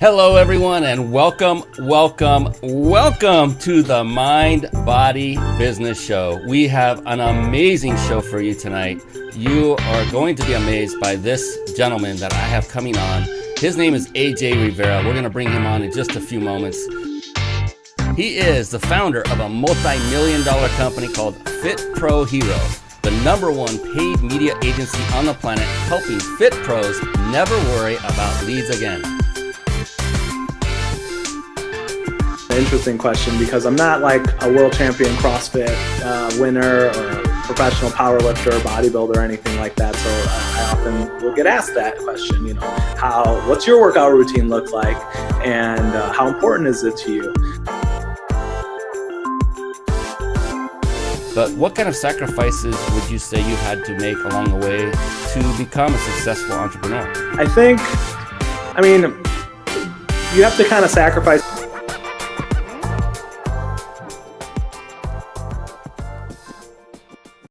Hello, everyone, and welcome to the Mind Body Business Show. We have an amazing show for you tonight. You are going to be amazed by this gentleman that I have coming on. His name is AJ Rivera. We're going to bring him on in just a few moments. He is the founder of a multi-million-dollar company called Fit Pro Hero, the #1 paid media agency on the planet, helping fit pros never worry about leads again. Interesting question, because I'm not like a world champion CrossFit winner or a professional powerlifter or bodybuilder or anything like that. So I often will get asked that question, what's your workout routine look like, and how important is it to you? But what kind of sacrifices would you say you had to make along the way to become a successful entrepreneur? You have to kind of sacrifice